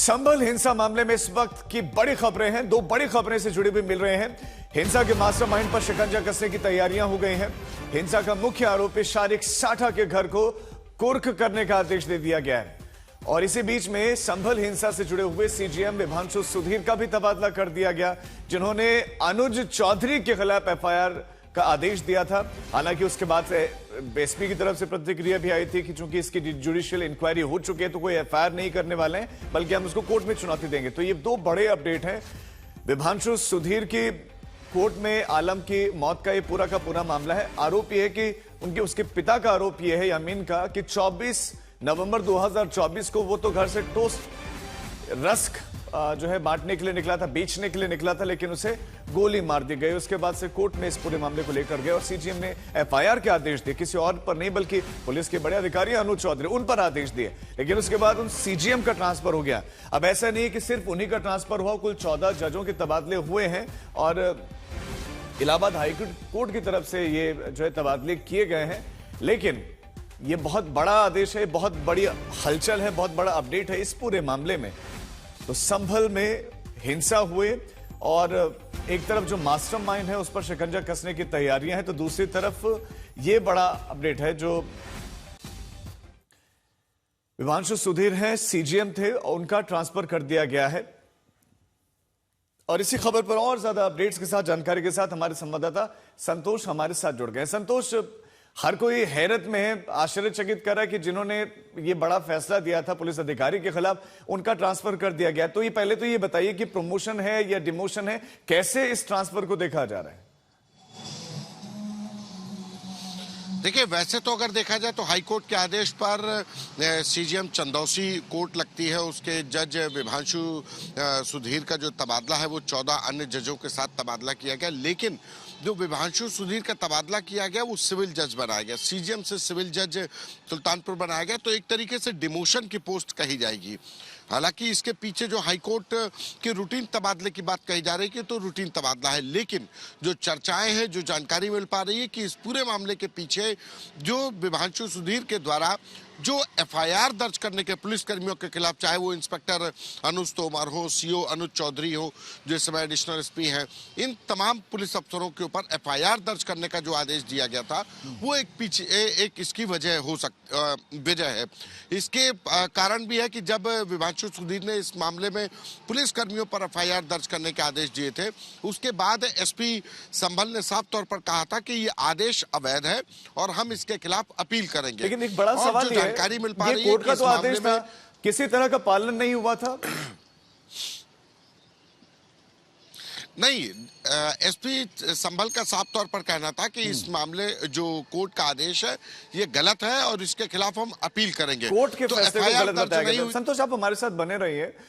संभल हिंसा मामले में इस वक्त की बड़ी खबरें हैं। दो बड़ी खबरें से जुड़ी हुई मिल रहे हैं। हिंसा के मास्टरमाइंड पर शिकंजा कसने की तैयारियां हो गई हैं। हिंसा का मुख्य आरोपी शारिक साठा के घर को कुर्क करने का आदेश दे दिया गया है। और इसी बीच में संभल हिंसा से जुड़े हुए सीजीएम विभांशु सुधीर का भी तबादला कर दिया गया, जिन्होंने अनुज चौधरी के खिलाफ एफआईआर का आदेश दिया था। हालांकि उसके बाद से एसपी की तरफ से प्रतिक्रिया भी आई थी कि चूंकि इसकी जुडिशियल इंक्वायरी हो चुकी है तो कोई एफआईआर नहीं करने वाले हैं, बल्कि हम उसको कोर्ट में चुनौती देंगे। तो ये दो बड़े अपडेट हैं। विभांशु सुधीर की कोर्ट में आलम की मौत का ये पूरा का पूरा मामला है। आरोप यह है कि उसके पिता का आरोप यह है, यामीन का, कि 24 नवंबर 2024 को वो तो घर से टोस्ट रस्क जो है बांटने के लिए निकला था, बेचने के लिए निकला था, लेकिन उसे गोली मार दी गई। उसके बाद से कोर्ट में इस पूरे मामले को लेकर गए और सीजीएम ने एफआईआर के आदेश दिए, किसी और पर नहीं बल्कि पुलिस के बड़े अधिकारी अनुज चौधरी उन पर आदेश दिए। लेकिन उसके बाद उन सीजीएम का ट्रांसफर हो गया। अब ऐसा नहीं है कि सिर्फ उन्हीं का ट्रांसफर हुआ, कुल 14 जजों के तबादले हुए हैं और इलाहाबाद हाईकोर्ट की तरफ से ये जो है तबादले किए गए हैं। लेकिन ये बहुत बड़ा आदेश है, बहुत बड़ी हलचल है, बहुत बड़ा अपडेट है इस पूरे मामले में। तो संभल में हिंसा हुए और एक तरफ जो मास्टरमाइंड है उस पर शिकंजा कसने की तैयारियां हैं, तो दूसरी तरफ ये बड़ा अपडेट है जो विभांशु सुधीर हैं, सीजीएम थे, उनका ट्रांसफर कर दिया गया है। और इसी खबर पर और ज्यादा अपडेट्स के साथ, जानकारी के साथ हमारे संवाददाता संतोष हमारे साथ जुड़ गए। संतोष, हर कोई हैरत में है, आश्चर्यचकित कर रहा है कि जिन्होंने ये बड़ा फैसला दिया था पुलिस अधिकारी के खिलाफ, उनका ट्रांसफर कर दिया गया। तो ये पहले तो ये बताइए कि प्रमोशन है या डिमोशन है, कैसे इस ट्रांसफर को देखा जा रहा है? देखिए, वैसे तो अगर देखा जाए तो हाईकोर्ट के आदेश पर सीजीएम चंदौसी कोर्ट लगती है, उसके जज विभांशु सुधीर का जो तबादला है वो 14 अन्य जजों के साथ तबादला किया गया। लेकिन जो विभांशु सुधीर का तबादला किया गया वो सिविल जज बनाया गया, सीजीएम से सिविल जज सुल्तानपुर बनाया गया। तो एक तरीके से डिमोशन की पोस्ट कही जाएगी। हालांकि इसके पीछे जो हाईकोर्ट के रूटीन तबादले की बात कही जा रही है तो रूटीन तबादला है, लेकिन जो चर्चाएं हैं, जो जानकारी मिल पा रही है कि इस पूरे मामले के पीछे जो विभांशु सुधीर के द्वारा जो एफआईआर दर्ज करने के पुलिस कर्मियों के खिलाफ, चाहे वो इंस्पेक्टर अनुज तोमर हो, सीओ अनुज चौधरी हो जो इस समय एडिशनल एसपी हैं, इन तमाम पुलिस अफसरों के ऊपर एफआईआर दर्ज करने का जो आदेश दिया गया था वो एक इसकी वजह है। इसके कारण भी है कि जब विभांशु सुधीर ने इस मामले में पुलिस कर्मियों पर एफआईआर दर्ज करने के आदेश दिए थे, उसके बाद एसपी संभल ने साफ तौर पर कहा था कि ये आदेश अवैध है और हम इसके खिलाफ अपील करेंगे। लेकिन एक बड़ा सवाल जानकारी मिल पा रही है कोर्ट का तो आदेश था, किसी तरह का पालन नहीं हुआ था। नहीं, एसपी संभल का साफ तौर पर कहना था कि इस मामले जो कोर्ट का आदेश है ये गलत है और इसके खिलाफ हम अपील करेंगे। कोर्ट के तो फैसले को गलत बताया गया। नहीं। संतोष, आप हमारे साथ बने रहिए।